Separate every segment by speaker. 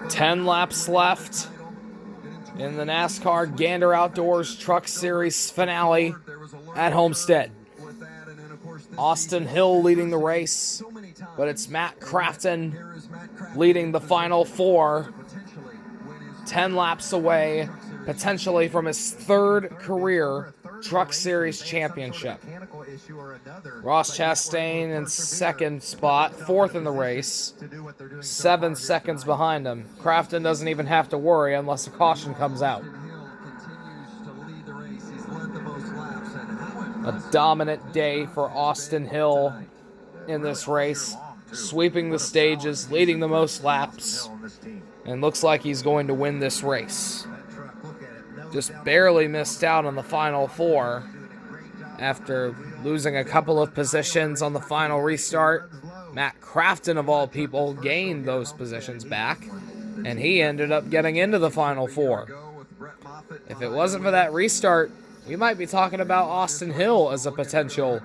Speaker 1: 10 laps left in the NASCAR Gander Outdoors Truck Series finale at Homestead. Austin Hill leading the race, but it's Matt Crafton leading the final four, 10 laps away, potentially from his third career Truck Series championship. Ross Chastain in second spot, fourth in the race, 7 seconds behind him. Crafton doesn't even have to worry unless a caution comes out. A dominant day for Austin Hill in this race, sweeping the stages, leading the most laps, and looks like he's going to win this race. Just barely missed out on the final four after losing a couple of positions on the final restart. Matt Crafton, of all people, gained those positions back, and he ended up getting into the final four. If it wasn't for that restart, we might be talking about Austin Hill as a potential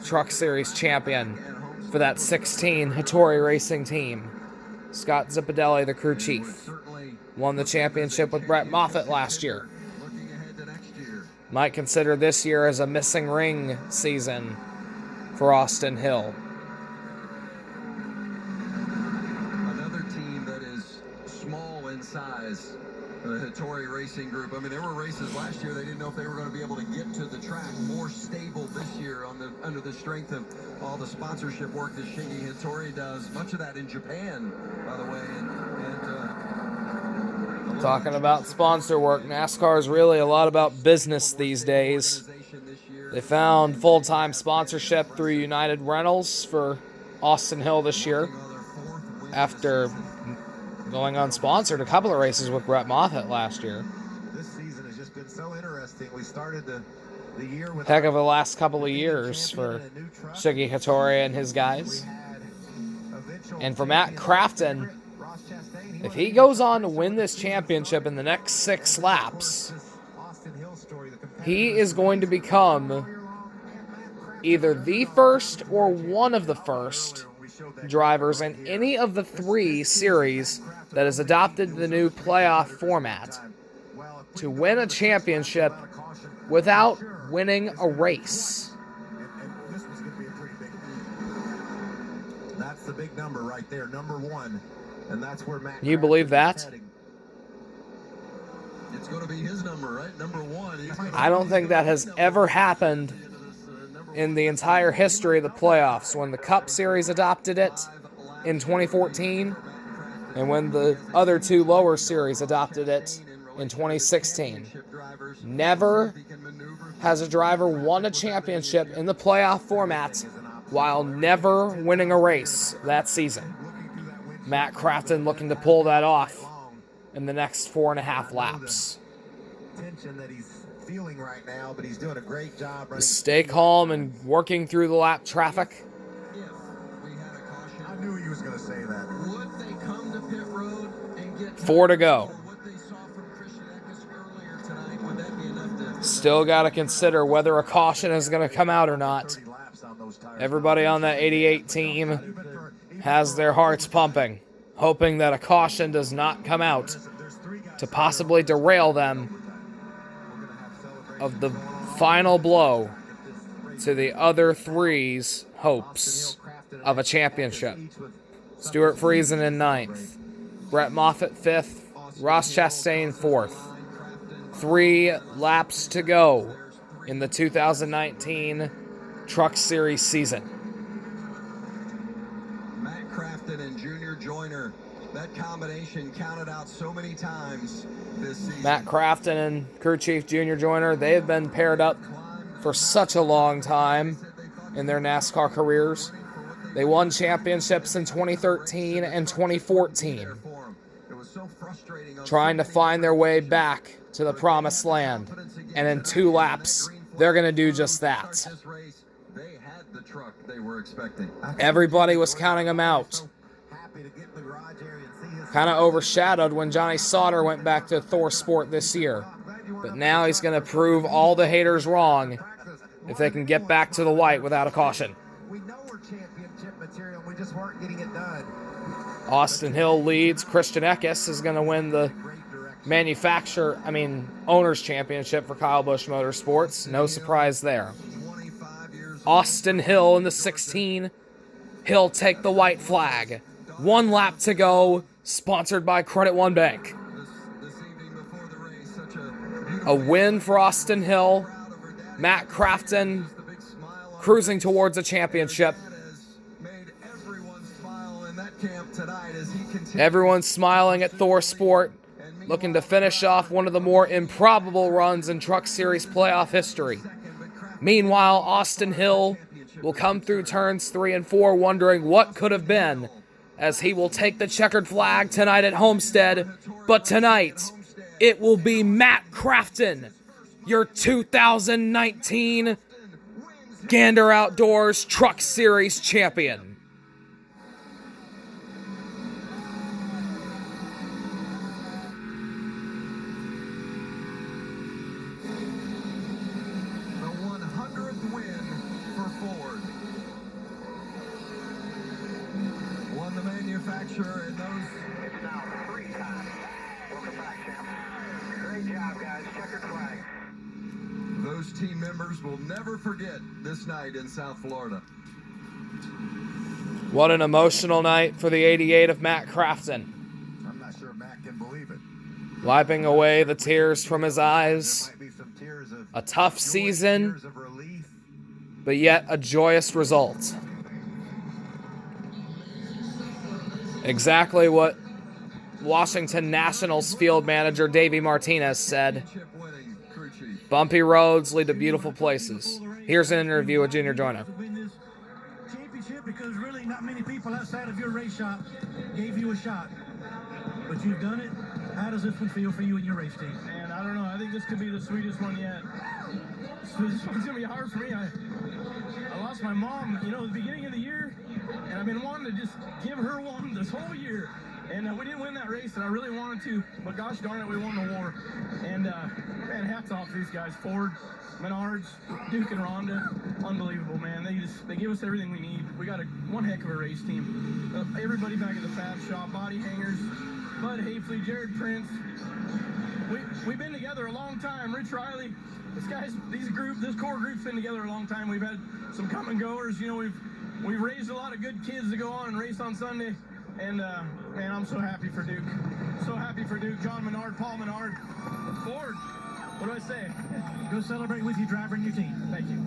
Speaker 1: Truck Series champion for that 16 Hattori Racing team. Scott Zipadelli, the crew chief, won the championship with Brett Moffitt last year. Might consider this year as a missing ring season for Austin Hill.
Speaker 2: Another team that is small in size, the Hattori Racing Group. I mean, there were races last year they didn't know if they were going to be able to get to the track. More stable this year under the strength of all the sponsorship work that Shingi Hattori does. Much of that in Japan, by the way.
Speaker 1: Talking about sponsor work, NASCAR is really a lot about business these days. They found full-time sponsorship through United Rentals for Austin Hill this year after going unsponsored a couple of races with Brett Moffitt last year.
Speaker 3: This season has just been so interesting. We started the year with
Speaker 1: heck of the last couple of years for Shingi Hattori and his guys. And for Matt Crafton, if he goes on to win this championship in the next 6 laps, he is going to become either the first or one of the first drivers in any of the 3 series that has adopted the new playoff format to win a championship without winning a race.
Speaker 3: That's the big number right there, number 1. And that's where Matt
Speaker 1: you believe that?
Speaker 2: It's going to be his number, right? Number 1.
Speaker 1: I don't think that has ever happened in the entire history of the playoffs. When the Cup Series adopted it in 2014, and when the other 2 lower series adopted it in 2016. Never has a driver won a championship in the playoff format while never winning a race that season. Matt Crafton looking to pull that off in the next 4.5 laps.
Speaker 3: Tension that he's feeling right now, but he's doing a great job.
Speaker 1: Stay calm and working through the lap traffic.
Speaker 3: I knew he was going to say that.
Speaker 2: Would they come to pit road and get
Speaker 1: 4 to go.
Speaker 2: what they saw from Christian Eckes earlier tonight? Would that be enough to
Speaker 1: Still got to consider whether a caution is going to come out or not. Everybody on that 88 team has their hearts pumping, hoping that a caution does not come out to possibly derail them of the final blow to the other 3's hopes of a championship. Stewart Friesen in 9th, Brett Moffitt 5th, Ross Chastain 4th. 3 laps to go in the 2019 Truck Series season.
Speaker 2: Matt Crafton and Junior Joyner, that combination counted out so many times this season.
Speaker 1: Matt Crafton and crew chief Junior Joyner, they have been paired up for such a long time in their NASCAR careers. They won championships in 2013 and 2014, trying to find their way back to the promised land. And in 2 laps, they're going to do just that. Everybody was counting them out. Kind of overshadowed when Johnny Sauter went back to Thor Sport this year. But now he's going to prove all the haters wrong if they can get back to the light without a caution.
Speaker 3: We know we're championship material. We just weren't getting it done.
Speaker 1: Austin Hill leads. Christian Eckes is going to win the owner's championship for Kyle Busch Motorsports. No surprise there. Austin Hill in the 16. He'll take the white flag. 1 lap to go. Sponsored by Credit One Bank. A win for Austin Hill. Matt Crafton cruising towards a championship. Everyone's smiling at Thor Sport, looking to finish off one of the more improbable runs in Truck Series playoff history. Meanwhile, Austin Hill will come through turns 3 and 4 wondering what could have been, as he will take the checkered flag tonight at Homestead. But tonight, it will be Matt Crafton, your 2019 Gander Outdoors Truck Series champion.
Speaker 2: And those... It's now 3 times. Welcome back, champ. Great job, guys. Checkered flag. Those team members will never forget this night in South Florida.
Speaker 1: What an emotional night for the 88 of Matt Crafton.
Speaker 3: I'm not sure Matt can believe it.
Speaker 1: Wiping away the tears from his eyes.
Speaker 3: There might be some tears of
Speaker 1: A tough season,
Speaker 3: tears of relief.
Speaker 1: but yet a joyous result. Exactly what Washington Nationals field manager Davey Martinez said. Bumpy roads lead to beautiful places. Here's an interview with Junior Joyner.
Speaker 4: Championship because really not many people outside of your race shop gave you a shot. But you've done it. How does this one feel for you and your race team?
Speaker 5: Man, I don't know. I think this could be the sweetest one yet. This one's going to be hard for me. I lost my mom, at the beginning of the year, and I've been wanting to just give her one this whole year. And we didn't win that race, and I really wanted to, but gosh darn it, we won the war. And, man, hats off to these guys. Ford, Menards, Duke, and Rhonda. Unbelievable, man. They give us everything we need. We got one heck of a race team. Everybody back at the fab shop, body hangers, Bud Hafley, Jared Prince. We've been together a long time. Rich Riley, this core group's been together a long time. We've had some come and goers. We've raised a lot of good kids to go on and race on Sunday. And, man, I'm so happy for Duke. So happy for Duke. John Menard, Paul Menard, Ford. What do I say?
Speaker 4: Go celebrate with your driver and your team.
Speaker 5: Thank you.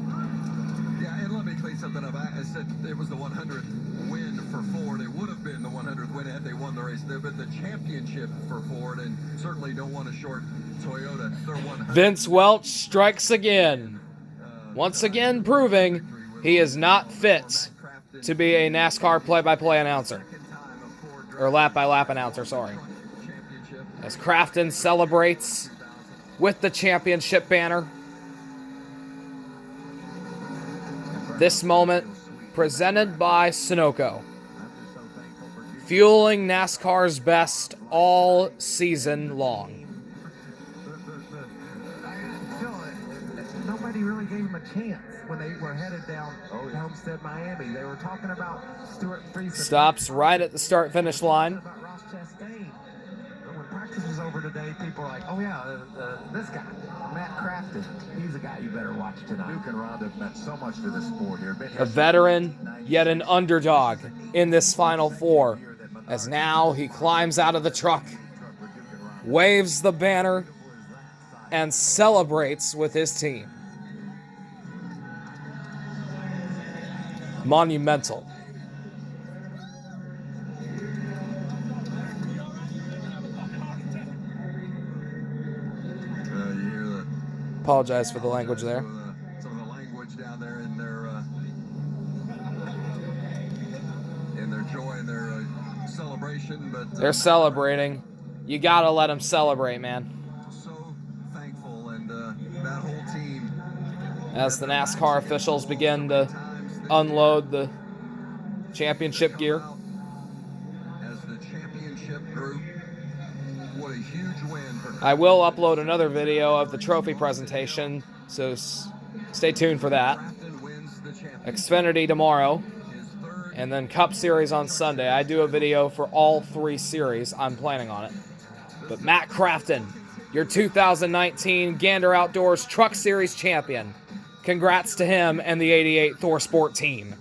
Speaker 2: Yeah, and let me clean something up. I said it was the 100th win for Ford. It would have been the 100th win had they won the race. They've been the championship for Ford, and certainly don't want to short Toyota. They're 100.
Speaker 1: Vince Welch strikes again. Once again proving he is not fit to be a NASCAR play-by-play announcer. Or lap-by-lap announcer, sorry. As Crafton celebrates with the championship banner. This moment presented by Sunoco. Fueling NASCAR's best all season long.
Speaker 3: Nobody really gave him a chance when they were headed down Homestead, Miami. They were talking about Stewart Friesen.
Speaker 1: Stops right at the start-finish line.
Speaker 3: About Ross Chastain. But when practice was over today, people were like, oh yeah, this guy, Matt Crafton, he's a guy you better watch tonight. Duke and Rhonda have meant so much to the sport here.
Speaker 1: A veteran, yet an underdog in this Final Four, as now he climbs out of the truck, waves the banner, and celebrates with his team. Monumental.
Speaker 2: You hear the
Speaker 1: Apologize for the language there.
Speaker 2: some of the language down there in their joy and their celebration, but
Speaker 1: They're celebrating. You gotta let them celebrate, man.
Speaker 2: so thankful, and that whole team.
Speaker 1: As the NASCAR officials begin to unload the championship gear.
Speaker 2: As the championship group, what a huge win for
Speaker 1: I will upload another video of the trophy presentation, so stay tuned for that.
Speaker 2: Crafton wins the championship.
Speaker 1: Xfinity tomorrow,
Speaker 2: His third
Speaker 1: And then Cup Series on Sunday. I do a video for all 3 series. I'm planning on it. But Matt Crafton, your 2019 Gander Outdoors Truck Series champion. Congrats to him and the 88 Thor Sport team.